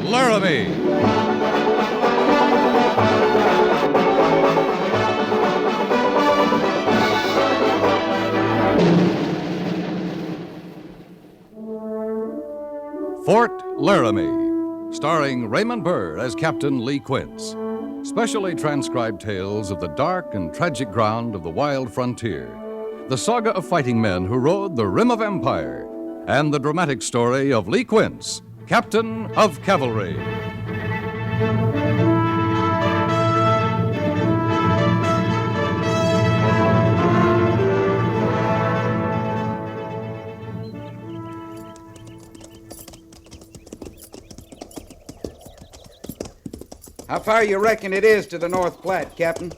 Laramie. Fort Laramie, starring Raymond Burr as Captain Lee Quince. Specially transcribed tales of the dark and tragic ground of the wild frontier. The saga of fighting men who rode the rim of empire. And the dramatic story of Lee Quince, Captain of Cavalry. How far you reckon it is to the North Platte, Captain?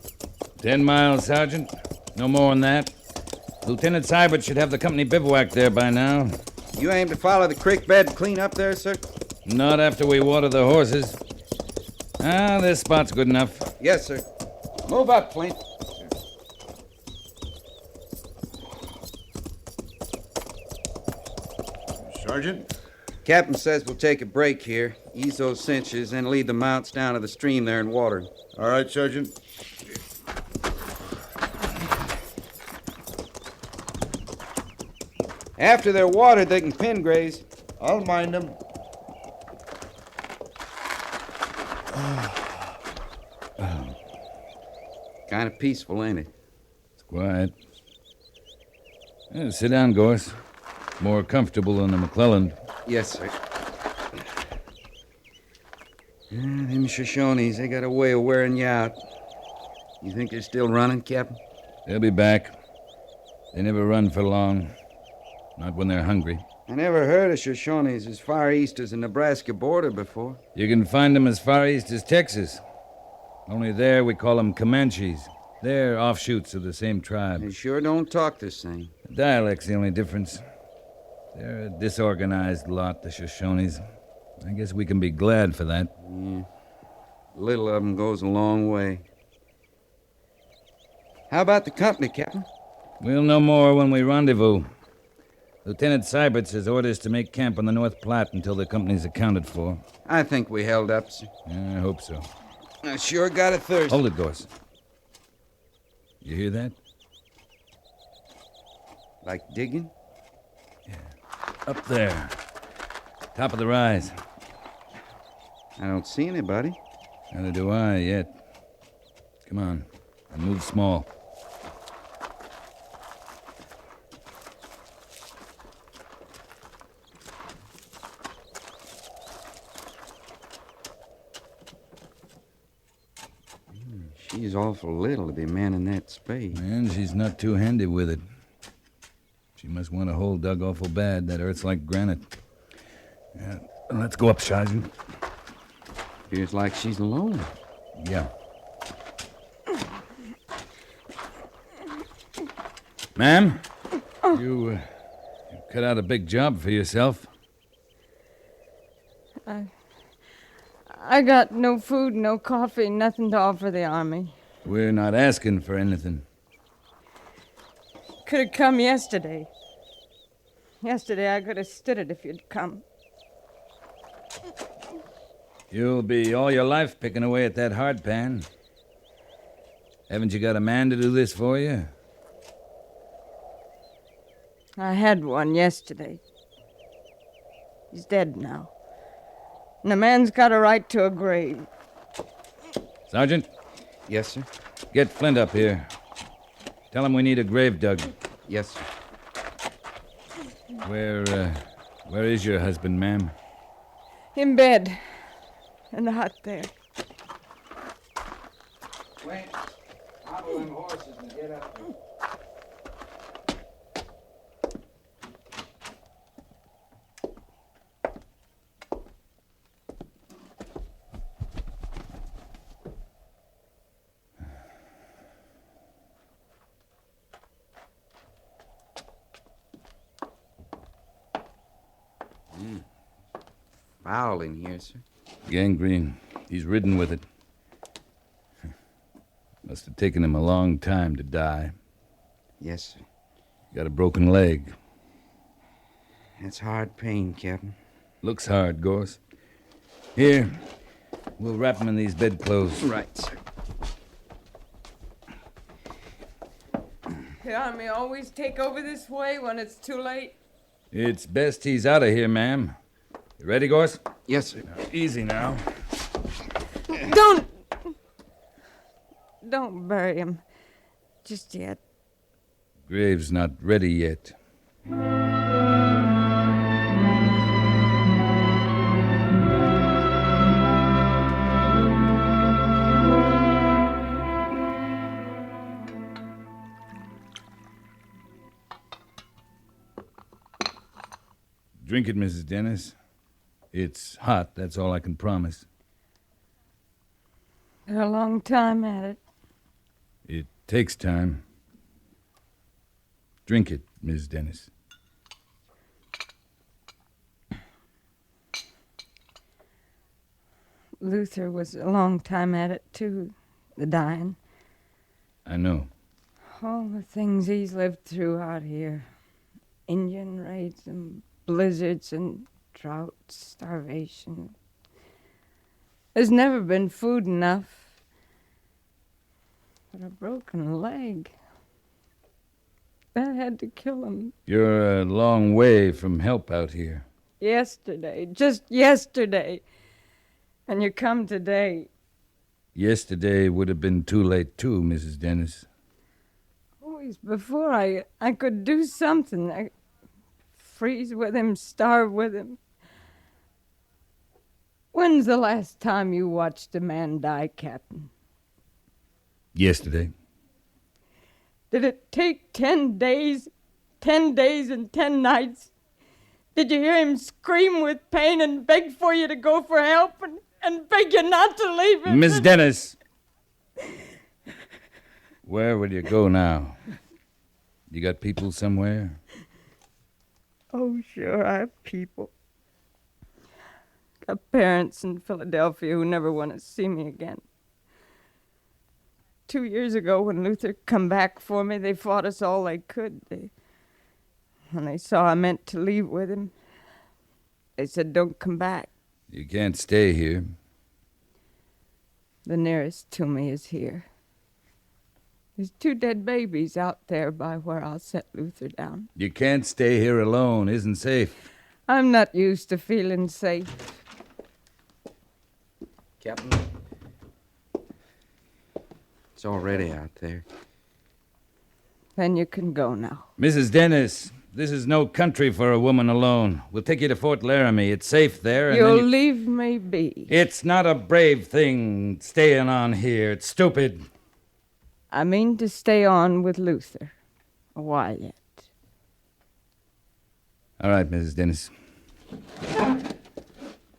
10 miles, Sergeant. No more than that. Lieutenant Seiberts should have the company bivouac there by now. You aim to follow the creek bed clean up there, sir? Not after we water the horses. This spot's good enough. Yes, sir. Move up, Flint. Sergeant? Captain says we'll take a break here, ease those cinches, and lead the mounts down to the stream there and water. All right, Sergeant. After they're watered, they can pen graze. I'll mind them. Kind of peaceful, ain't it? It's quiet. Sit down, Gorse. More comfortable than the McClellan. Yes, sir. Them Shoshones, they got a way of wearing you out. You think they're still running, Captain? They'll be back. They never run for long. Not when they're hungry. I never heard of Shoshones as far east as the Nebraska border before. You can find them as far east as Texas. Only there we call them Comanches. They're offshoots of the same tribe. They sure don't talk the same. The dialect's the only difference. They're a disorganized lot, the Shoshones. I guess we can be glad for that. Yeah. Little of them goes a long way. How about the company, Captain? We'll know more when we rendezvous. Lieutenant Seiberts has orders to make camp on the North Platte until the company's accounted for. I think we held up, sir. Yeah, I hope so. I sure got a thirst. Hold it, Gorse. You hear that? Like digging? Yeah. Up there. Top of the rise. I don't see anybody. Neither do I yet. Come on. And move small. She's awful little to be manning that spade. And she's not too handy with it. She must want a hole dug awful bad. That earth's like granite. Yeah, let's go up, Sergeant. Feels like she's alone. Yeah. Ma'am, you cut out a big job for yourself. I got no food, no coffee, nothing to offer the army. We're not asking for anything. Could have come yesterday. Yesterday I could have stood it if you'd come. You'll be all your life picking away at that hard pan. Haven't you got a man to do this for you? I had one yesterday. He's dead now. And a man's got a right to a grave. Sergeant? Yes, sir. Get Flint up here. Tell him we need a grave dug. Yes, sir. Where is your husband, ma'am? In bed. In the hut there. Flint, hobble them horses and get up there. Foul in here, sir. Gangrene. He's ridden with it. Must have taken him a long time to die. Yes, sir. Got a broken leg. That's hard pain, Captain. Looks hard, Gorse. Here, we'll wrap him in these bedclothes. Right, sir. The army always take over this way when it's too late. It's best he's out of here, ma'am. You ready, Gorse? Yes, sir. Easy now. Don't bury him just yet. Grave's not ready yet. Drink it, Mrs. Dennis. It's hot, that's all I can promise. Been a long time at it. It takes time. Drink it, Miss Dennis. Luther was a long time at it, too, the dying. I know. All the things he's lived through out here. Indian raids and blizzards and droughts, starvation. There's never been food enough. But a broken leg. That had to kill him. You're a long way from help out here. Yesterday, just yesterday. And you come today. Yesterday would have been too late, too, Mrs. Dennis. Always before I could do something. I freeze with him, starve with him. When's the last time you watched a man die, Captain? Yesterday. Did it take 10 days? 10 days and 10 nights? Did you hear him scream with pain and beg for you to go for help and beg you not to leave him? Miss Dennis! Where will you go now? You got people somewhere? Oh, sure, I have people. Got parents in Philadelphia who never want to see me again. 2 years ago, when Luther come back for me, they fought us all they could. When they saw I meant to leave with him, they said, don't come back. You can't stay here. The nearest to me is here. There's 2 dead babies out there by where I'll set Luther down. You can't stay here alone. Isn't safe. I'm not used to feeling safe. Captain, it's already out there. Then you can go now. Mrs. Dennis, this is no country for a woman alone. We'll take you to Fort Laramie. It's safe there. And You'll then leave me be. It's not a brave thing staying on here. It's stupid. I mean to stay on with Luther a while yet. All right, Mrs. Dennis.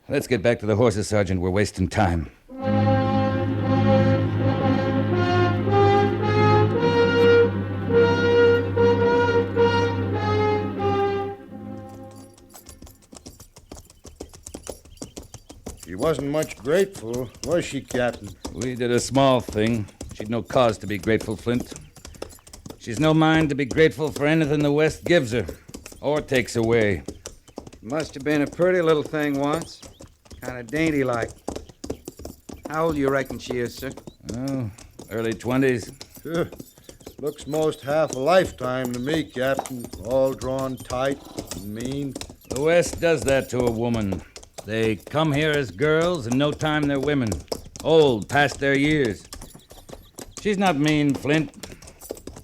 Let's get back to the horses, Sergeant. We're wasting time. She wasn't much grateful, was she, Captain? We did a small thing. She'd no cause to be grateful, Flint. She's no mind to be grateful for anything the West gives her or takes away. Must have been a pretty little thing once. Kind of dainty-like. How old you reckon she is, sir? Oh, early 20s. Looks most half a lifetime to me, Captain. All drawn tight and mean. The West does that to a woman. They come here as girls, and no time they're women. Old, past their years. She's not mean, Flint.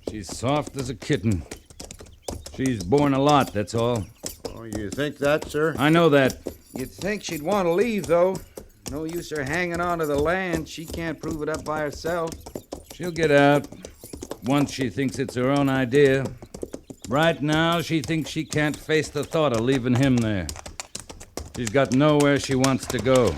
She's soft as a kitten. She's borne a lot, that's all. Oh, you think that, sir? I know that. You'd think she'd want to leave, though. No use her hanging on to the land. She can't prove it up by herself. She'll get out once she thinks it's her own idea. Right now, she thinks she can't face the thought of leaving him there. She's got nowhere she wants to go.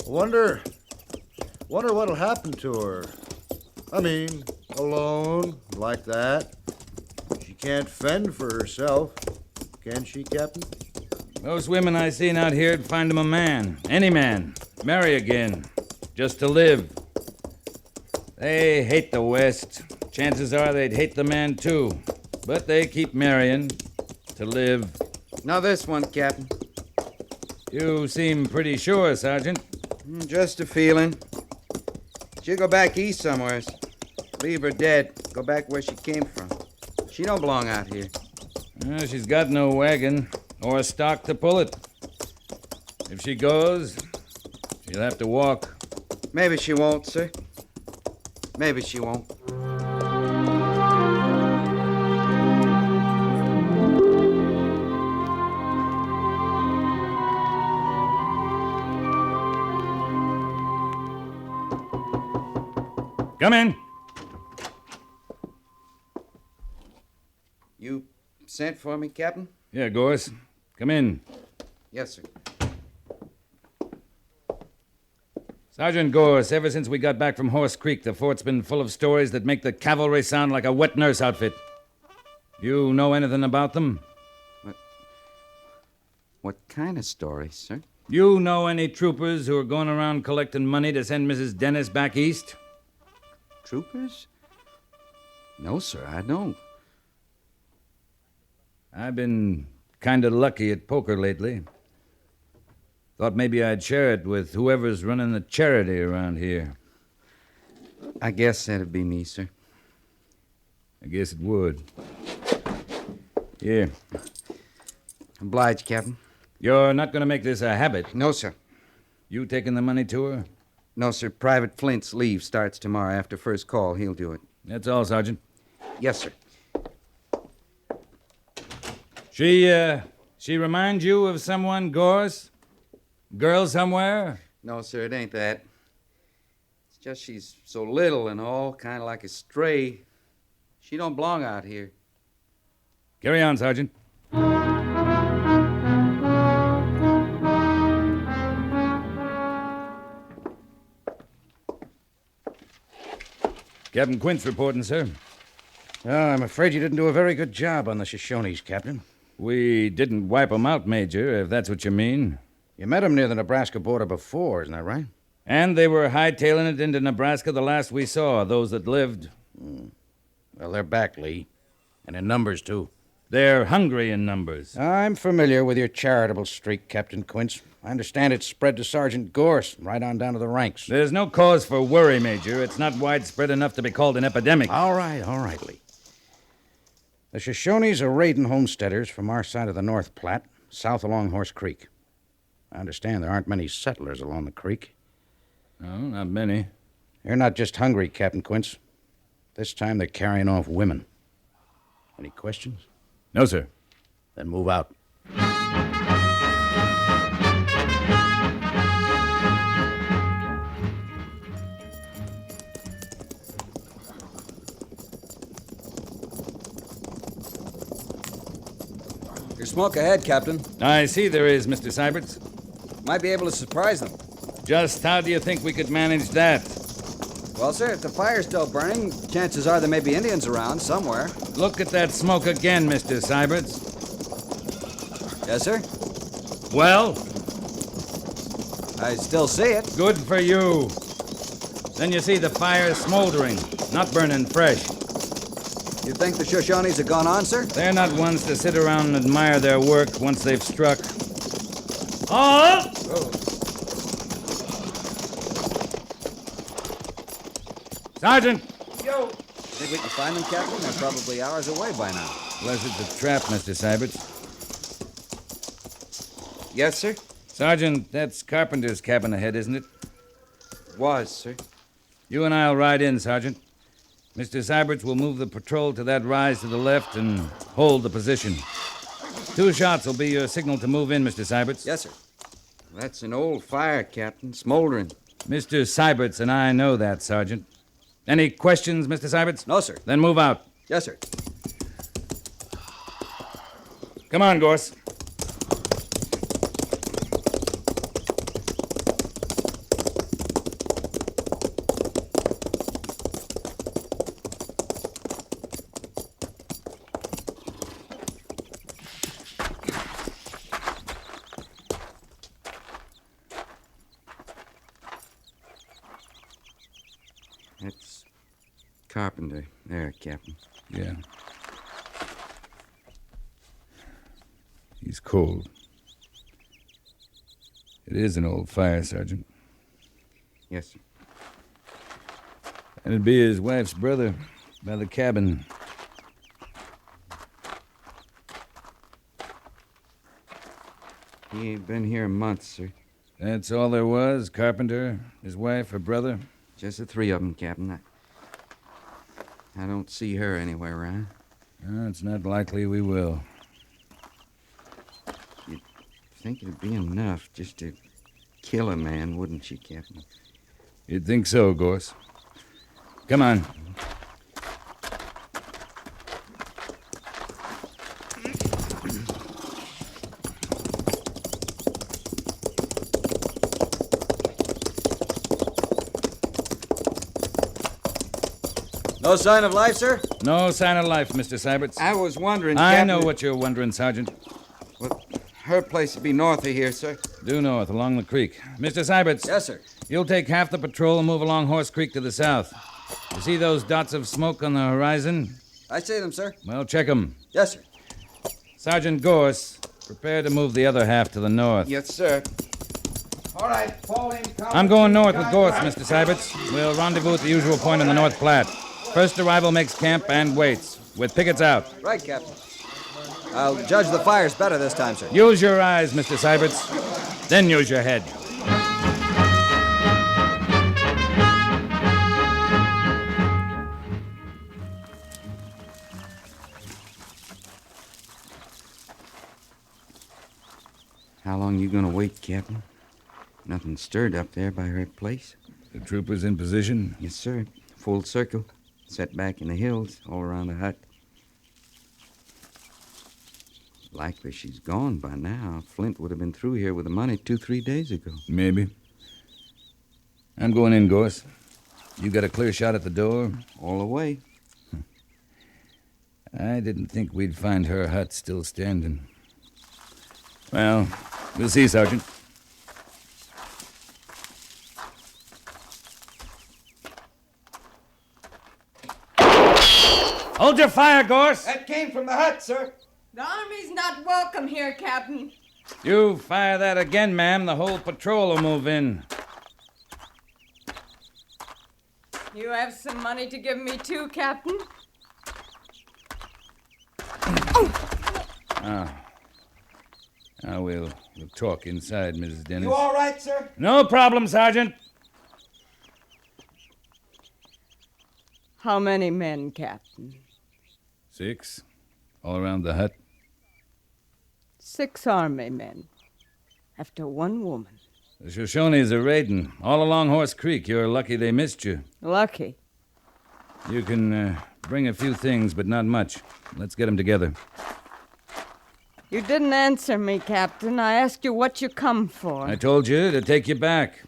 Wonder what'll happen to her. I mean, alone, like that. She can't fend for herself, can she, Captain? Those women I seen out here'd find him a man. Any man. Marry again. Just to live. They hate the West. chances are they'd hate the man, too. But they keep marrying to live. Now this one, Captain. You seem pretty sure, Sergeant. Just a feeling. She'll go back east somewheres. Leave her dead. Go back where she came from. She don't belong out here. She's got no wagon or stock to pull it. If she goes, she'll have to walk. Maybe she won't, sir. Maybe she won't. Come in. You sent for me, Captain? Yeah, Gorse. Come in. Yes, sir. Sergeant Gorse, ever since we got back from Horse Creek, the fort's been full of stories that make the cavalry sound like a wet nurse outfit. You know anything about them? What kind of stories, sir? You know any troopers who are going around collecting money to send Mrs. Dennis back east? Troopers? No, sir, I don't. I've been kind of lucky at poker lately. Thought maybe I'd share it with whoever's running the charity around here. I guess that'd be me, sir. I guess it would. Here. Obliged, Captain. You're not going to make this a habit. No, sir. You taking the money to her? No, sir. Private Flint's leave starts tomorrow after first call. He'll do it. That's all, Sergeant. Yes, sir. She reminds you of someone, Gorse? Girl somewhere? No, sir, it ain't that. It's just she's so little and all, kind of like a stray. She don't belong out here. Carry on, Sergeant. Captain Quince reporting, sir. I'm afraid you didn't do a very good job on the Shoshones, Captain. We didn't wipe 'em out, Major, if that's what you mean. You met 'em near the Nebraska border before, isn't that right? And they were hightailing it into Nebraska the last we saw, those that lived. Well, they're back, Lee. And in numbers, too. They're hungry in numbers. I'm familiar with your charitable streak, Captain Quince. I understand it's spread to Sergeant Gorse, right on down to the ranks. There's no cause for worry, Major. It's not widespread enough to be called an epidemic. All right, Lee. The Shoshones are raiding homesteaders from our side of the North Platte, south along Horse Creek. I understand there aren't many settlers along the creek. No, not many. They're not just hungry, Captain Quince. This time they're carrying off women. Any questions? No, sir. Then move out. There's smoke ahead, Captain. I see there is, Mr. Seiberts. Might be able to surprise them. Just how do you think we could manage that? Well, sir, if the fire's still burning, chances are there may be Indians around somewhere. Look at that smoke again, Mr. Seiberts. Yes, sir? Well, I still see it. good for you. Then you see the fire smoldering, not burning fresh. You think the Shoshones have gone on, sir? They're not ones to sit around and admire their work once they've struck. Oh! Sergeant! Yo! Think we can find them, Captain? They're probably hours away by now. Unless it's a trap, Mr. Seiberts. Yes, sir? Sergeant, that's Carpenter's cabin ahead, isn't it? Was, sir. You and I'll ride in, Sergeant. Mr. Seiberts will move the patrol to that rise to the left and hold the position. 2 shots will be your signal to move in, Mr. Seiberts. Yes, sir. That's an old fire, Captain. Smoldering. Mr. Seiberts and I know that, Sergeant. Any questions, Mr. Seiberts? No, sir. Then move out. Yes, sir. Come on, Gorse. That's Carpenter. There, Captain. Yeah. He's cold. It is an old fire, Sergeant. Yes, sir. And it'd be his wife's brother by the cabin. He ain't been here months, sir. That's all there was? Carpenter, his wife, her brother? Just the three of them, Captain. I don't see her anywhere around. It's not likely we will. You'd think it'd be enough just to kill a man, wouldn't you, Captain? You'd think so, Gorse. Come on. No sign of life, sir? No sign of life, Mr. Seiberts. I was wondering, I Captain... know what you're wondering, Sergeant. Well, her place would be north of here, sir. Due north, along the creek. Mr. Seiberts. Yes, sir. You'll take half the patrol and move along Horse Creek to the south. You see those dots of smoke on the horizon? I see them, sir. Well, check them. Yes, sir. Sergeant Gorse, prepare to move the other half to the north. Yes, sir. All right, fall in. I'm going north with Gorse, Mr. Seiberts. We'll rendezvous at the usual point on the North Platte. First arrival makes camp and waits, with pickets out. Right, Captain. I'll judge the fires better this time, sir. Use your eyes, Mr. Seiberts. Then use your head. How long you gonna wait, Captain? Nothing stirred up there by her place. The troopers in position? Yes, sir. Full circle. Set back in the hills, all around the hut. Likely she's gone by now. Flint would have been through here with the money 2-3 days ago. Maybe. I'm going in, Gorse. You got a clear shot at the door? All the way. I didn't think we'd find her hut still standing. Well, we'll see, Sergeant. Hold your fire, Gorse! That came from the hut, sir. The army's not welcome here, Captain. You fire that again, ma'am, the whole patrol will move in. You have some money to give me too, Captain? We'll talk inside, Mrs. Dennis. You all right, sir? No problem, Sergeant. How many men, Captain? 6. All around the hut. 6 army men. After one woman. The Shoshones are raiding. All along Horse Creek. You're lucky they missed you. Lucky. You can bring a few things, but not much. Let's get them together. You didn't answer me, Captain. I asked you what you come for. I told you to take you back.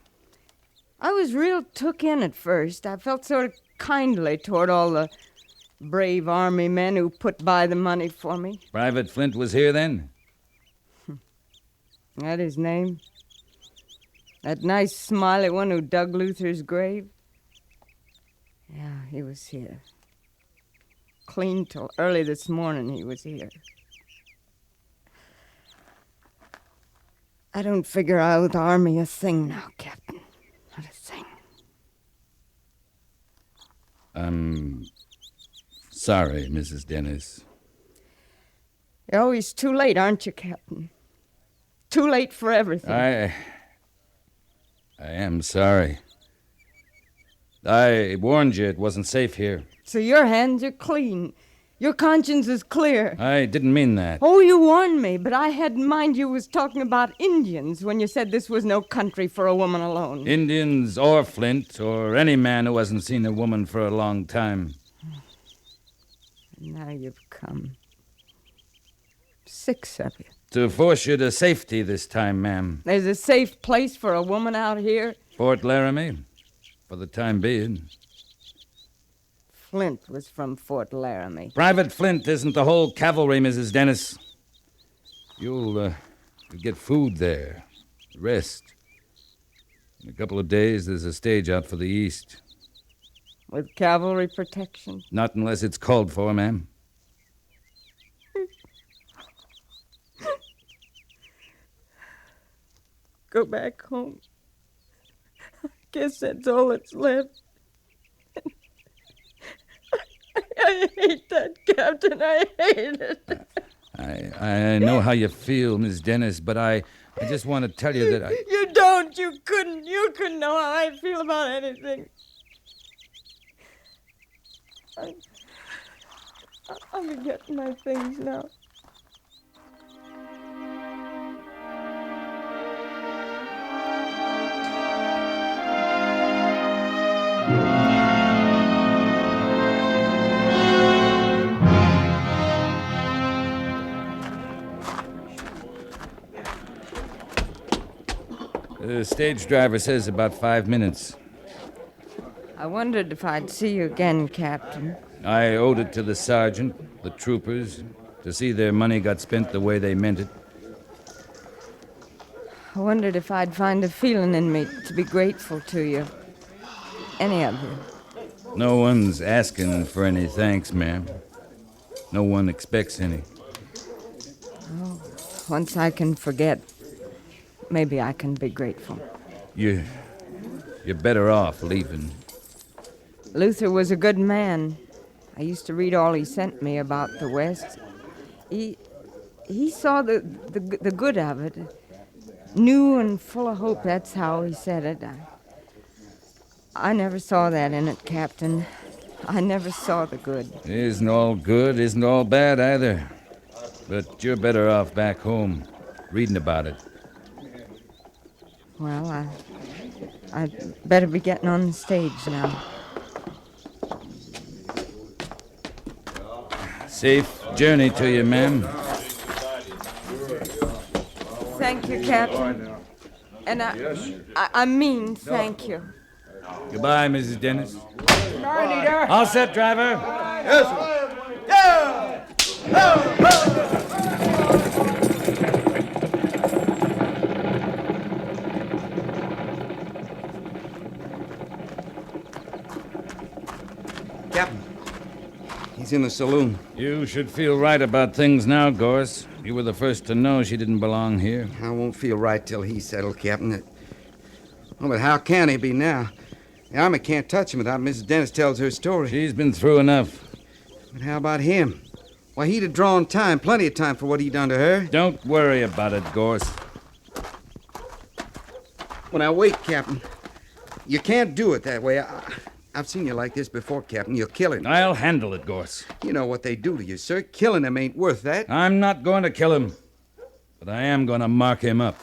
I was real took in at first. I felt sort of kindly toward all the brave army men who put by the money for me. Private Flint was here then? That his name? That nice smiley one who dug Luther's grave? Yeah, he was here. Clean till early this morning he was here. I don't figure I owe the army a thing now, Captain. Not a thing. I'm sorry, Mrs. Dennis. You're always too late, aren't you, Captain? Too late for everything. I am sorry. I warned you it wasn't safe here. So your hands are clean. Your conscience is clear. I didn't mean that. Oh, you warned me, but I had in mind you was talking about Indians when you said this was no country for a woman alone. Indians or Flint or any man who hasn't seen a woman for a long time. And now you've come. 6 of you. To force you to safety this time, ma'am. There's a safe place for a woman out here? Fort Laramie, for the time being. Flint was from Fort Laramie. Private Flint isn't the whole cavalry, Mrs. Dennis. You'll get food there. Rest. In a couple of days, there's a stage out for the east. With cavalry protection? Not unless it's called for, ma'am. Go back home. I guess that's all that's left. I hate that, Captain. I hate it. I know how you feel, Miss Dennis, but I just want to tell you that I... You don't. You couldn't know how I feel about anything. I'll be getting my things now. The stage driver says about 5 minutes. I wondered if I'd see you again, Captain. I owed it to the sergeant, the troopers, to see their money got spent the way they meant it. I wondered if I'd find a feeling in me to be grateful to you. Any of you. No one's asking for any thanks, ma'am. No one expects any. Oh, once I can forget, maybe I can be grateful. You're better off leaving. Luther was a good man. I used to read all he sent me about the West. He saw the good of it. New and full of hope, that's how he said it. I never saw that in it, Captain. I never saw the good. Isn't all good, isn't all bad either. But you're better off back home, reading about it. Well, I'd better be getting on the stage now. Safe journey to you, ma'am. Thank you, Captain. And I mean thank you. Goodbye, Mrs. Dennis. All set, driver. Yes, sir. Captain, he's in the saloon. You should feel right about things now, Gorse. You were the first to know she didn't belong here. I won't feel right till he's settled, Captain. Oh, but how can he be now? The Army can't touch him without Mrs. Dennis tells her story. She's been through enough. But how about him? Why, he'd have drawn time, plenty of time for what he'd done to her. Don't worry about it, Gorse. Well, now, wait, Captain. You can't do it that way. I've seen you like this before, Captain. You'll kill him. I'll handle it, Gorse. You know what they do to you, sir. Killing him ain't worth that. I'm not going to kill him, but I am going to mark him up.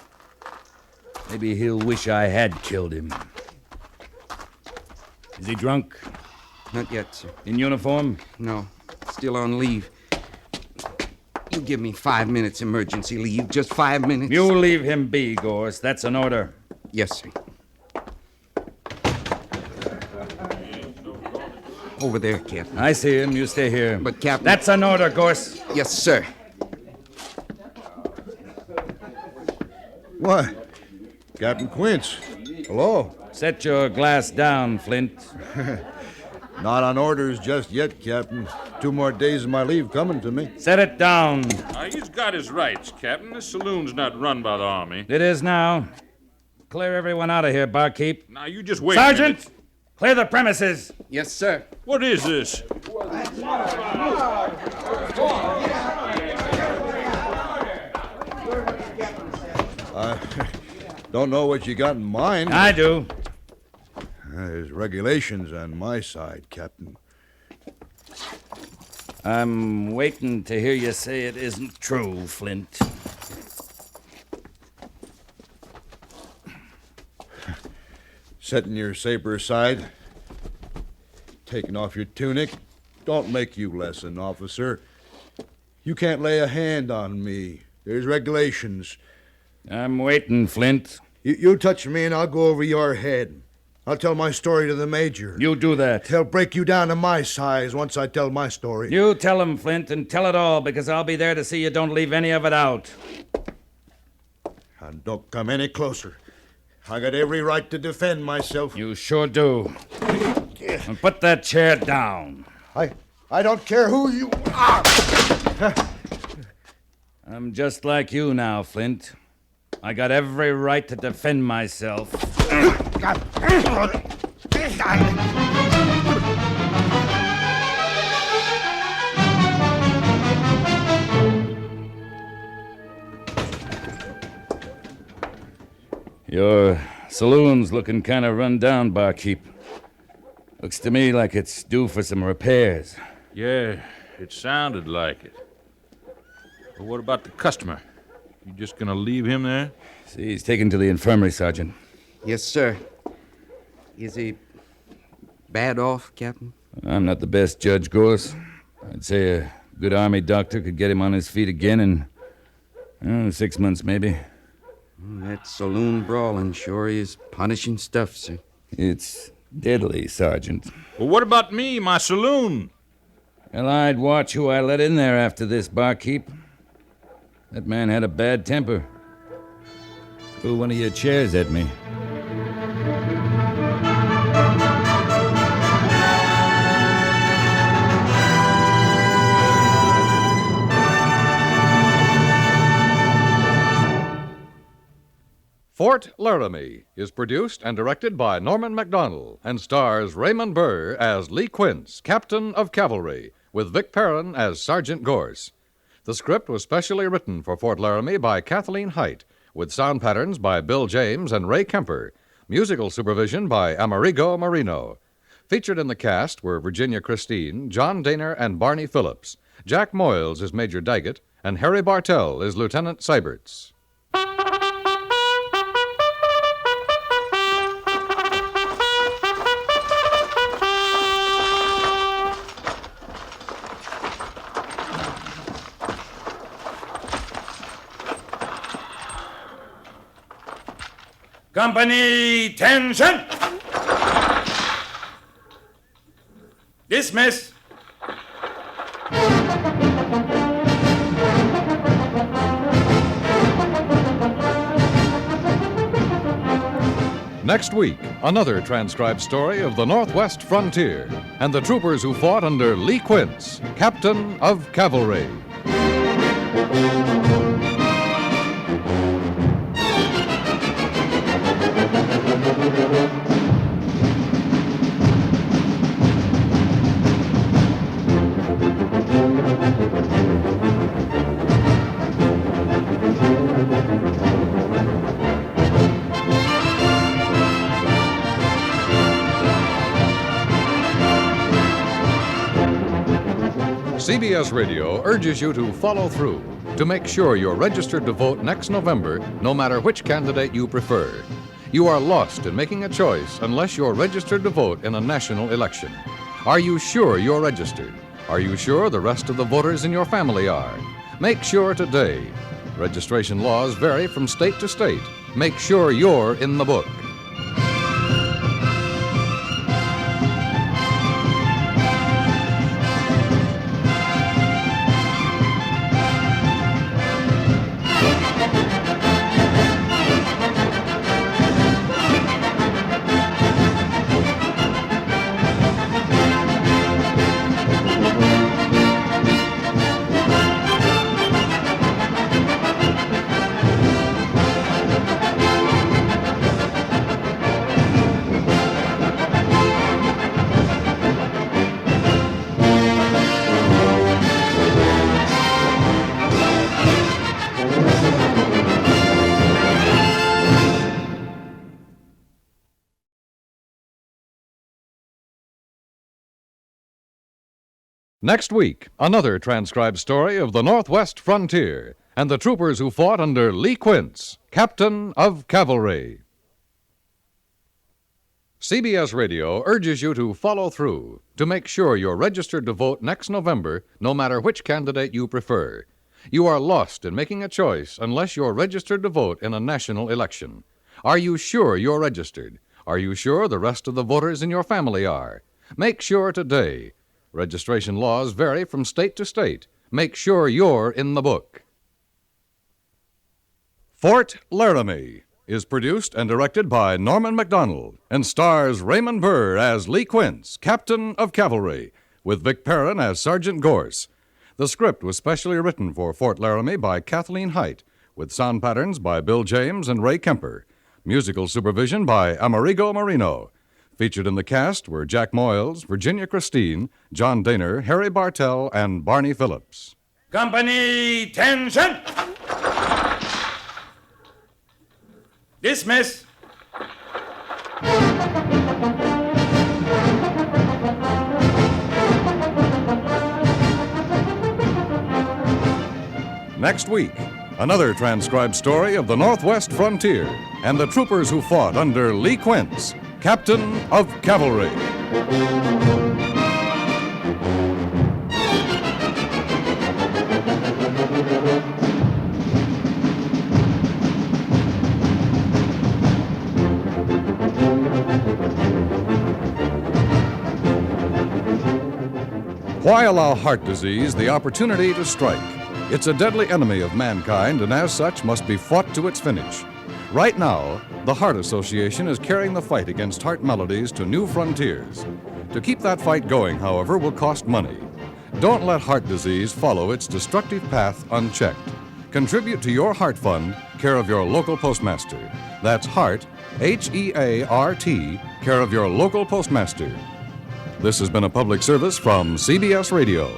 Maybe he'll wish I had killed him. Is he drunk? Not yet, sir. In uniform? No. Still on leave. You give me 5 minutes emergency leave. Just 5 minutes. You leave him be, Gorse. That's an order. Yes, sir. Over there, Captain. I see him. You stay here. But, Captain... That's an order, Gorse. Yes, sir. Why, Captain Quince. Hello. Set your glass down, Flint. Not on orders just yet, Captain. 2 more days of my leave coming to me. Set it down. He's got his rights, Captain. This saloon's not run by the Army. It is now. Clear everyone out of here, barkeep. Now, you just wait Sergeant, a minute. clear the premises. Yes, sir. What is this? I don't know what you got in mind. I do. There's regulations on my side, Captain. I'm waiting to hear you say it isn't true, Flint. Setting your saber aside, taking off your tunic, don't make you less an officer. You can't lay a hand on me. There's regulations. I'm waiting, Flint. You touch me and I'll go over your head. I'll tell my story to the major. You do that. He'll break you down to my size once I tell my story. You tell him, Flint, and tell it all, because I'll be there to see you don't leave any of it out. And don't come any closer. I got every right to defend myself. You sure do. And put that chair down. I don't care who you are. I'm just like you now, Flint. I got every right to defend myself. Your saloon's looking kind of run down, barkeep. Looks to me like it's due for some repairs. Yeah, it sounded like it. But what about the customer? You just gonna leave him there? See, he's taken to the infirmary, Sergeant. Yes, sir. Is he bad off, Captain? I'm not the best judge, Gorse. I'd say a good army doctor could get him on his feet again in 6 months, maybe. That saloon brawling sure is punishing stuff, sir. It's deadly, Sergeant. Well, what about me, my saloon? Well, I'd watch who I let in there after this, barkeep. That man had a bad temper. Threw one of your chairs at me. Fort Laramie is produced and directed by Norman Macdonnell and stars Raymond Burr as Lee Quince, Captain of Cavalry, with Vic Perrin as Sergeant Gorse. The script was specially written for Fort Laramie by Kathleen Hite, with sound patterns by Bill James and Ray Kemper, musical supervision by Amerigo Marino. Featured in the cast were Virginia Christine, John Dehner, and Barney Phillips. Jack Moyles is Major Daggett, and Harry Bartell is Lieutenant Seiberts. Company, tension! Dismiss! Next week, another transcribed story of the Northwest frontier and the troopers who fought under Lee Quince, Captain of Cavalry. CBS Radio urges you to follow through to make sure you're registered to vote next November, no matter which candidate you prefer. You are lost in making a choice unless you're registered to vote in a national election. Are you sure you're registered? Are you sure the rest of the voters in your family are? Make sure today. Registration laws vary from state to state. Make sure you're in the book. Next week, another transcribed story of the Northwest frontier and the troopers who fought under Lee Quince, Captain of Cavalry. CBS Radio urges you to follow through to make sure you're registered to vote next November, no matter which candidate you prefer. You are lost in making a choice unless you're registered to vote in a national election. Are you sure you're registered? Are you sure the rest of the voters in your family are? Make sure today. Registration laws vary from state to state. Make sure you're in the book. Fort Laramie is produced and directed by Norman Macdonnell and stars Raymond Burr as Lee Quince, Captain of Cavalry, with Vic Perrin as Sergeant Gorse. The script was specially written for Fort Laramie by Kathleen Hite, with sound patterns by Bill James and Ray Kemper. Musical supervision by Amerigo Marino. Featured in the cast were Jack Moyles, Virginia Christine, John Dehner, Harry Bartell, and Barney Phillips. Company, tension! Dismiss! Next week, another transcribed story of the Northwest frontier and the troopers who fought under Lee Quince, Captain of Cavalry. Why allow heart disease the opportunity to strike? It's a deadly enemy of mankind and as such must be fought to its finish. Right now, the Heart Association is carrying the fight against heart maladies to new frontiers. To keep that fight going, however, will cost money. Don't let heart disease follow its destructive path unchecked. Contribute to your Heart Fund, care of your local postmaster. That's Heart, H-E-A-R-T, care of your local postmaster. This has been a public service from CBS Radio.